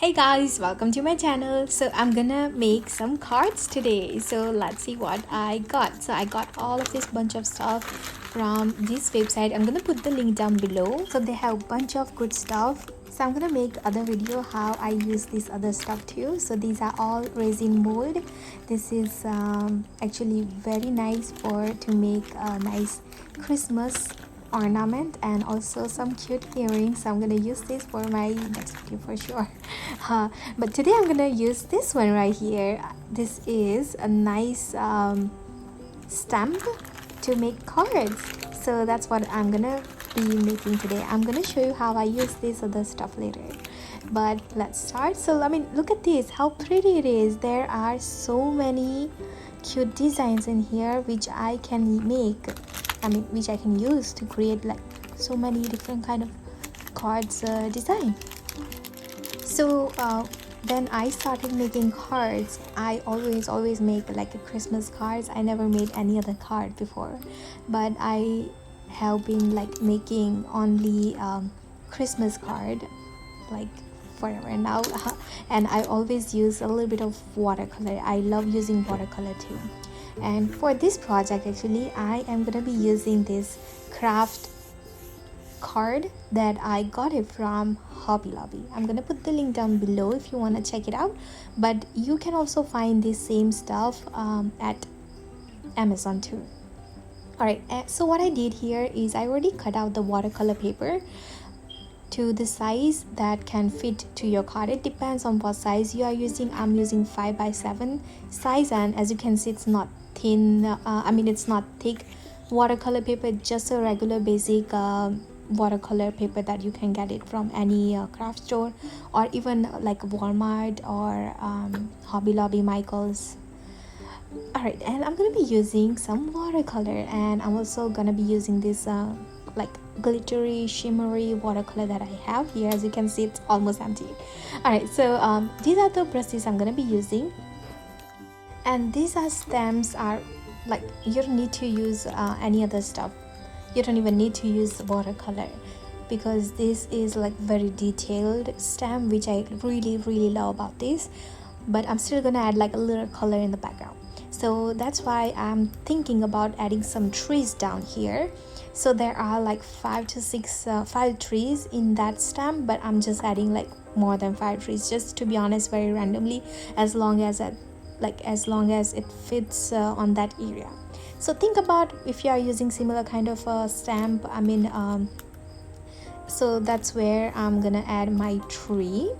Hey guys, welcome to my channel. So I'm gonna make some cards today. So let's see what I got. So I got all of this bunch of stuff from this website. I'm gonna put the link down below. So they have a bunch of good stuff. So I'm gonna make other video how I use this other stuff too. So these are all resin mold. This is actually very nice to make a nice Christmas ornament and also some cute earrings. So I'm gonna use this for my next video for sure. But today I'm gonna use this one right here. This is a nice stamp to make cards. So that's what I'm gonna be making today. I'm gonna show you how I use this other stuff later, but let's start. So I mean, look at this, how pretty it is. There are so many cute designs in here which I can make, which I can use to create like so many different kind of cards design. So when I started making cards, I always make like a Christmas cards. I never made any other card before, but I have been like making only Christmas card like forever now. And I always use a little bit of watercolor. I love using watercolor too. And for this project, actually I am gonna be using this craft card that I got it from Hobby Lobby. I'm gonna put the link down below if you want to check it out, but you can also find this same stuff at Amazon too. Alright, so what I did here is I already cut out the watercolor paper to the size that can fit to your card. It depends on what size you are using. I'm using 5x7 size, and as you can see, it's not thin, it's not thick watercolor paper, just a regular basic watercolor paper that you can get it from any craft store or even like Walmart or Hobby Lobby, Michaels. Alright, and I'm gonna be using some watercolor, and I'm also gonna be using this like glittery shimmery watercolor that I have here. As you can see, it's almost empty. Alright, so these are the brushes I'm gonna be using, and these are stamps. Are like, you don't need to use any other stuff. You don't even need to use watercolor because this is like very detailed stamp, which I really love about this. But I'm still gonna add like a little color in the background, so that's why I'm thinking about adding some trees down here. So there are like 5 to 6 trees in that stamp, but I'm just adding like more than 5 trees, just to be honest, very randomly, as long as it fits on that area. So think about if you are using similar kind of stamp. So that's where I'm gonna add my tree.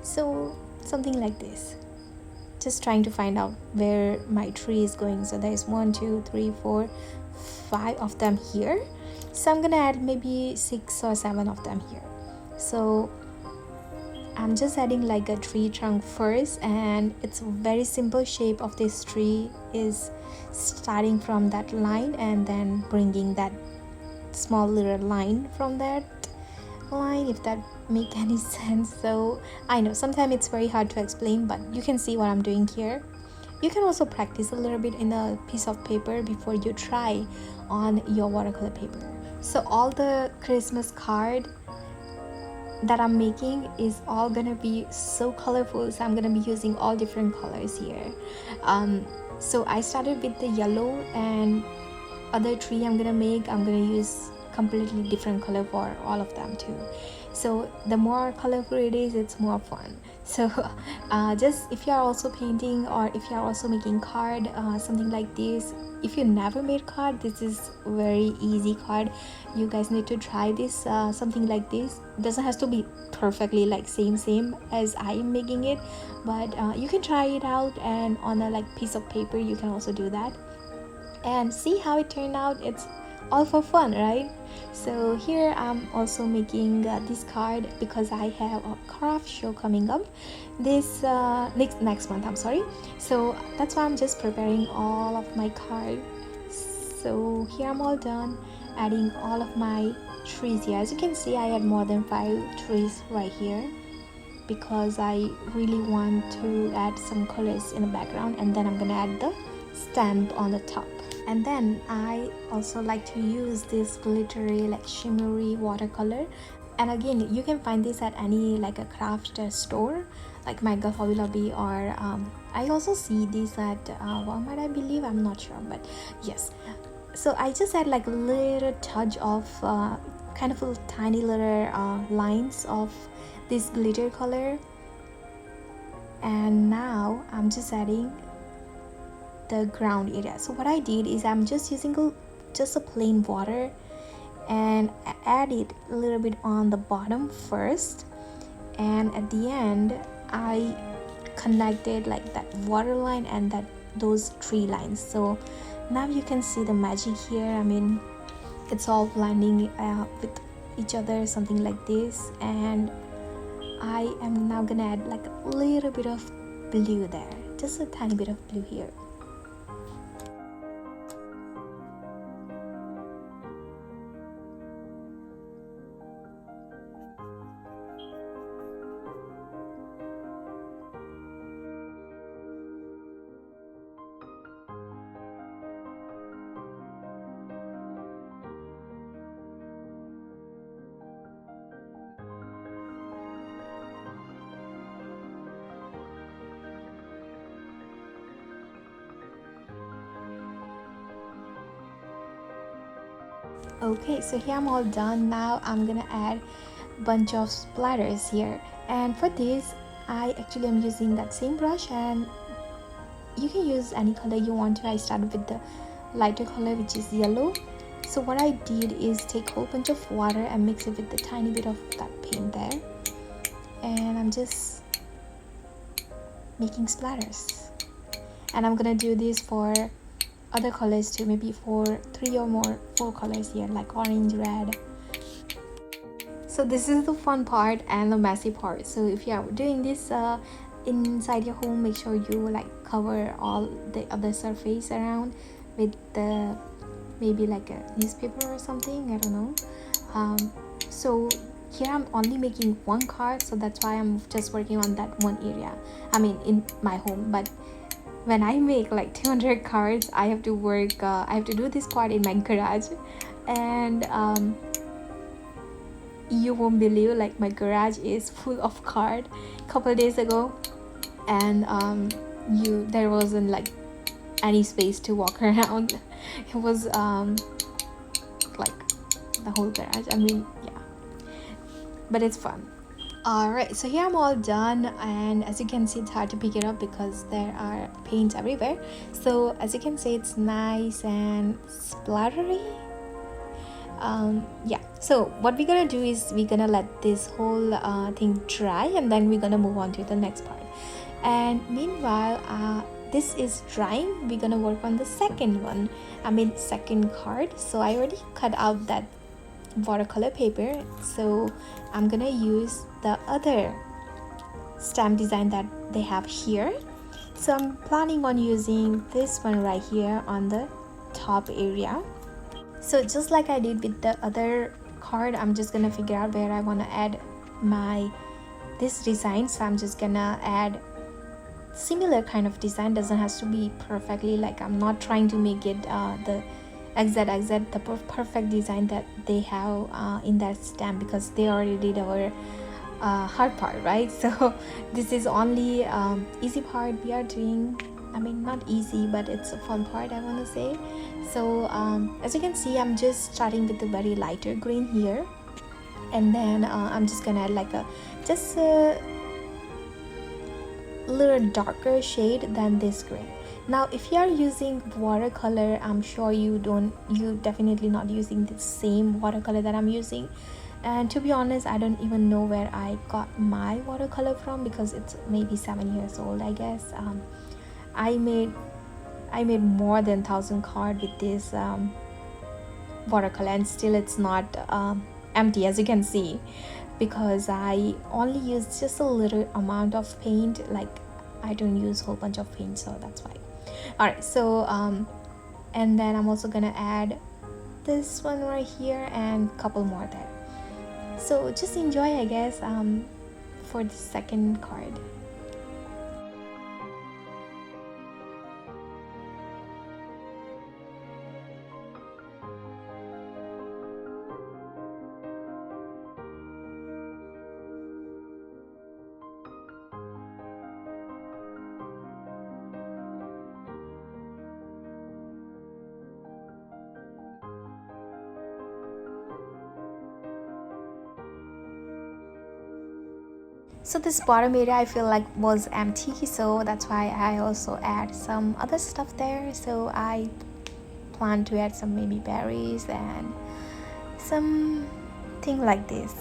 So something like this, just trying to find out where my tree is going. So there's 1 2 3 4 5 of them here, so I'm gonna add maybe 6 or 7 of them here. So I'm just adding like a tree trunk first, and it's a very simple shape of this tree is starting from that line and then bringing that small little line from that line, if that make any sense. So I know sometimes it's very hard to explain, but you can see what I'm doing here. You can also practice a little bit in a piece of paper before you try on your watercolor paper. So all the Christmas card that I'm making is all gonna be so colorful, so I'm gonna be using all different colors here. So I started with the yellow, and other tree I'm gonna use completely different color for all of them too. So the more colorful it is, it's more fun. So just if you are also painting or if you are also making card, something like this, if you never made card, this is very easy card. You guys need to try this. Something like this, it doesn't have to be perfectly like same as I am making it, but you can try it out, and on a like piece of paper you can also do that and see how it turned out. It's all for fun, right? So here I'm also making this card because I have a craft show coming up this next month, I'm sorry. So that's why I'm just preparing all of my cards. So here I'm all done adding all of my trees here. As you can see, I had more than 5 trees right here because I really want to add some colors in the background, and then I'm gonna add the stamp on the top. And then I also like to use this glittery like shimmery watercolor And again, you can find this at any like a craft store like Mega, Hobby Lobby, or I also see this at Walmart, I believe. I'm not sure, but yes. So I just add like a little touch of kind of a tiny little lines of this glitter color, and now I'm just adding the ground area. So what I did is I'm just using just a plain water and add it a little bit on the bottom first, and at the end I connected like that water line and those tree lines. So now you can see the magic here. I mean, it's all blending with each other, something like this. And I am now gonna add like a little bit of blue there, just a tiny bit of blue here. Okay, so here I'm all done. Now I'm gonna add a bunch of splatters here, and for this I actually am using that same brush, and you can use any color you want to. I started with the lighter color, which is yellow. So what I did is take a whole bunch of water and mix it with the tiny bit of that paint there, and I'm just making splatters. And I'm gonna do this for other colors too, maybe for 4 colors here, like orange, red. So this is the fun part and the messy part. So if you are doing this inside your home, make sure you like cover all the other surface around with the maybe like a newspaper or something, I don't know. So here I'm only making 1 card, so that's why I'm just working on that one area, I mean in my home. But when I make like 200 cards, I have to work I have to do this part in my garage. And you won't believe, like my garage is full of card a couple days ago, and there wasn't like any space to walk around. It was like the whole garage, I mean, yeah, but it's fun. Alright, so here I'm all done, and as you can see, it's hard to pick it up because there are paints everywhere. So as you can see, it's nice and splattery. Yeah, so what we're gonna do is we're gonna let this whole thing dry, and then we're gonna move on to the next part. And meanwhile, this is drying, we're gonna work on the second one, I mean second card. So I already cut out that watercolor paper, so I'm gonna use the other stamp design that they have here. So I'm planning on using this one right here on the top area. So just like I did with the other card, I'm just gonna figure out where I want to add this design. So I'm just gonna add similar kind of design. Doesn't have to be perfectly, like I'm not trying to make it the the perfect design that they have in that stamp, because they already did our hard part, right? So this is only easy part we are doing. I mean, not easy, but it's a fun part, I want to say. So as you can see, I'm just starting with the very lighter green here, and then I'm just gonna add like a little darker shade than this green. Now if you are using watercolor, I'm sure you definitely not using the same watercolor that I'm using. And to be honest, I don't even know where I got my watercolor from, because it's maybe 7 years old, I guess. I made more than 1,000 cards with this watercolor, and still it's not empty, as you can see, because I only use just a little amount of paint. Like I don't use a whole bunch of paint, so that's why. Alright, so and then I'm also gonna add this one right here and a couple more there. So just enjoy, I guess, for the second card. So this bottom area I feel like was empty, so that's why I also add some other stuff there. So I plan to add some maybe berries and something like this.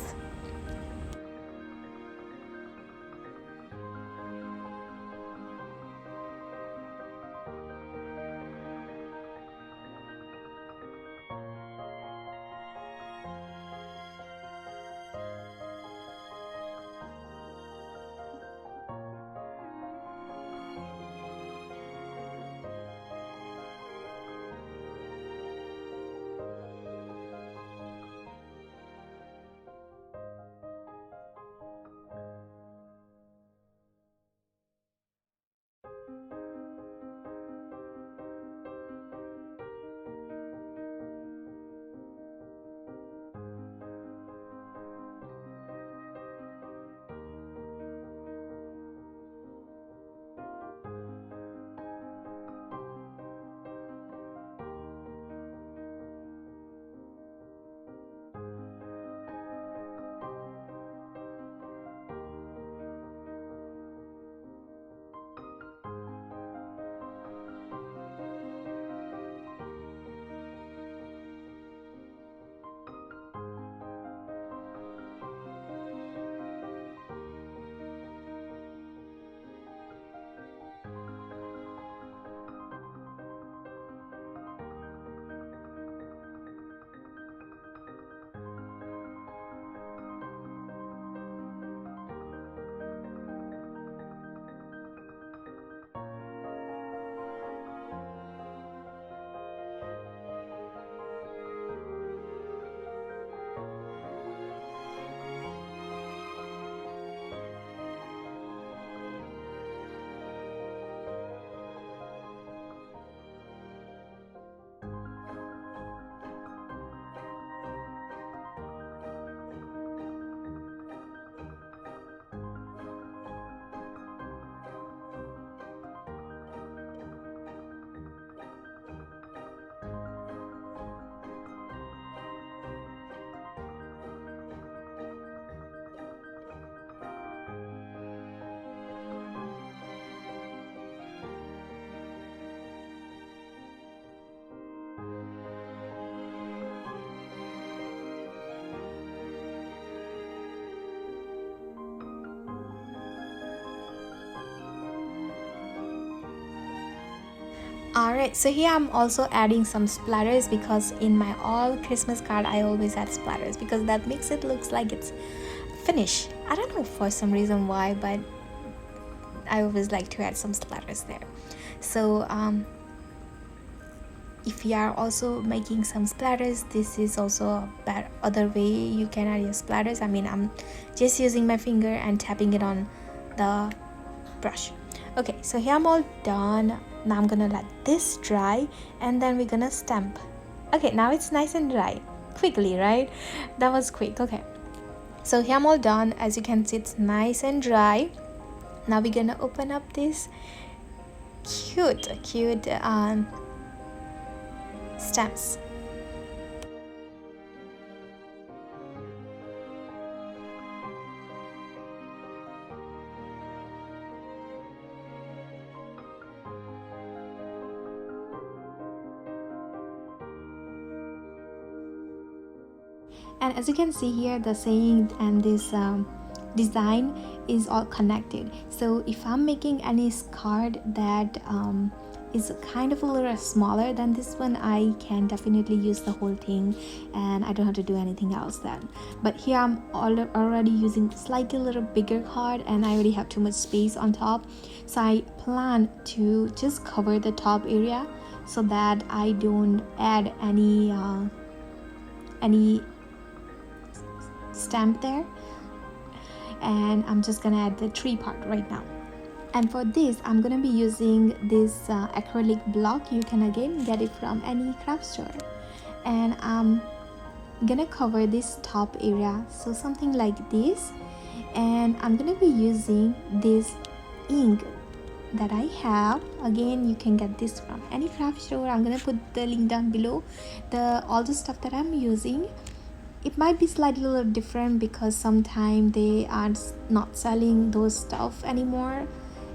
Alright, so here I'm also adding some splatters because in my all Christmas card I always add splatters because that makes it looks like it's finished. I don't know for some reason why, but I always like to add some splatters there. So if you are also making some splatters, this is also a better other way you can add your splatters. I mean, I'm just using my finger and tapping it on the brush. Okay, so here I'm all done. Now I'm gonna let this dry and then we're gonna stamp. Okay, now it's nice and dry quickly, right? That was quick. Okay, so here I'm all done. As you can see, it's nice and dry. Now we're gonna open up this cute stamps. And as you can see here, the saying and this design is all connected. So if I'm making any card that is kind of a little smaller than this one, I can definitely use the whole thing and I don't have to do anything else then. But here I'm already using slightly a little bigger card and I already have too much space on top, so I plan to just cover the top area so that I don't add any stamp there. And I'm just gonna add the tree part right now. And for this I'm gonna be using this acrylic block. You can again get it from any craft store, and I'm gonna cover this top area, so something like this. And I'm gonna be using this ink that I have. Again, you can get this from any craft store. I'm gonna put the link down below, all the stuff that I'm using. it might be slightly a little different because sometimes they are not selling those stuff anymore,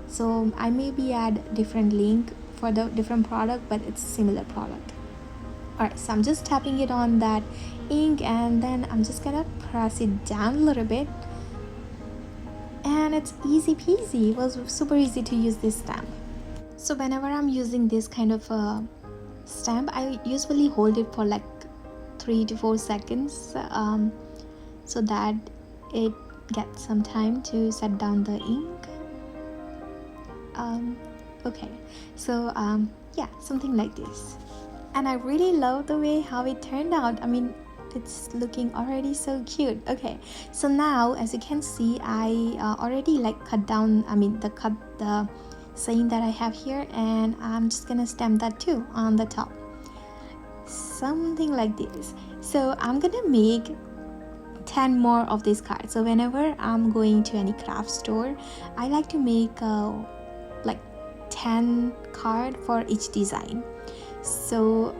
so I maybe add different link for the different product, but it's similar product. Alright, so I'm just tapping it on that ink, and then I'm just gonna press it down a little bit, and it's easy peasy. It was super easy to use this stamp. So whenever I'm using this kind of a stamp, I usually hold it for like 3 to 4 seconds, so that it gets some time to set down the ink. Okay, so yeah, something like this. And I really love the way how it turned out. I mean, it's looking already so cute. Okay, so now as you can see, I already like cut the saying that I have here, and I'm just gonna stamp that too on the top, something like this. So I'm gonna make 10 more of these cards. So whenever I'm going to any craft store, I like to make like 10 card for each design. So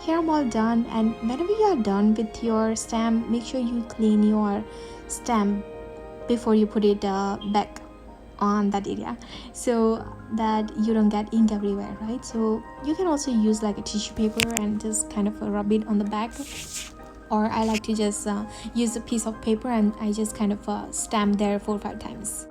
here I'm all done, and whenever you are done with your stamp, make sure you clean your stamp before you put it back on that area, so that you don't get ink everywhere, right? So you can also use like a tissue paper and just kind of rub it on the back, or I like to just use a piece of paper and I just kind of stamp there 4 or 5 times.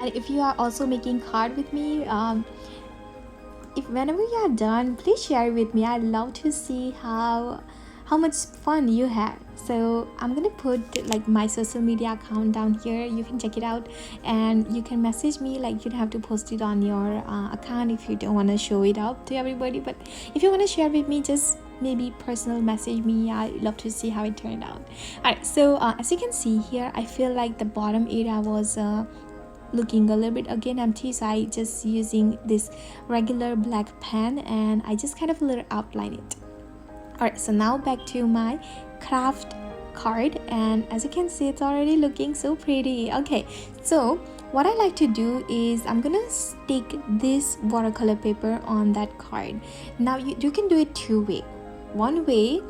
And if you are also making card with me, if whenever you are done, please share with me. I'd love to see how much fun you had. So I'm gonna put like my social media account down here. You can check it out, and you can message me. Like, you don't have to post it on your account if you don't want to show it up to everybody, but if you want to share with me, just maybe personal message me. I'd love to see how it turned out. Alright, so as you can see here, I feel like the bottom area was looking a little bit again empty, so I just using this regular black pen and I just kind of a little outline it. Alright, so now back to my craft card, and as you can see, it's already looking so pretty. Okay, so what I like to do is I'm gonna stick this watercolor paper on that card. Now you can do it 2 ways. One way,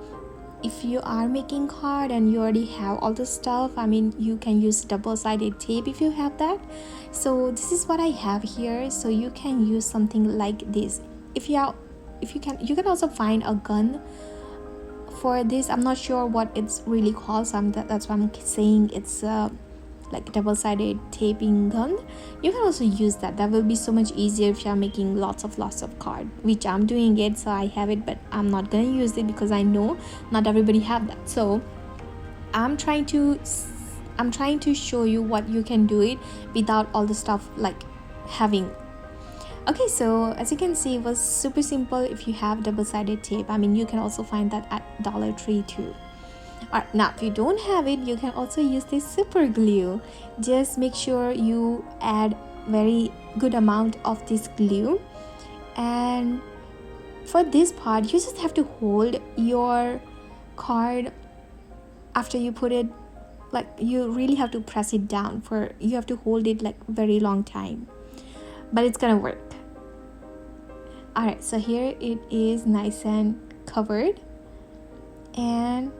if you are making card and you already have all the stuff, I mean, you can use double-sided tape if you have that. So this is what I have here, so you can use something like this. If you can, you can also find a gun for this. I'm not sure what it's really called, so that's why I'm saying it's like double-sided taping gun. You can also use that. That will be so much easier if you're making lots of card, which I'm doing it, so I have it, but I'm not gonna use it because I know not everybody have that. So I'm trying to show you what you can do it without all the stuff like having. Okay, so as you can see, it was super simple. If you have double-sided tape, I mean, you can also find that at Dollar Tree too. Alright, now if you don't have it, you can also use this super glue. Just make sure you add very good amount of this glue, and for this part you just have to hold your card after you put it, like you really have to press it down, for you have to hold it like very long time, but it's gonna work. Alright, so here it is nice and covered, and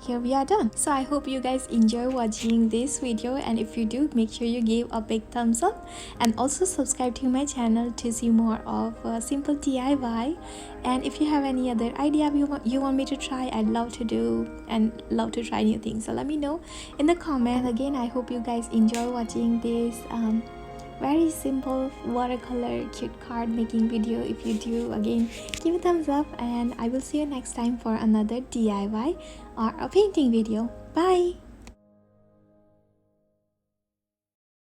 here we are done. So I hope you guys enjoy watching this video, and if you do, make sure you give a big thumbs up and also subscribe to my channel to see more of simple DIY. And if you have any other idea you want me to try, I'd love to do and love to try new things, so let me know in the comment. Again, I hope you guys enjoy watching this very simple watercolor cute card making video. If you do, again, give a thumbs up, and I will see you next time for another DIY or a painting video. Bye.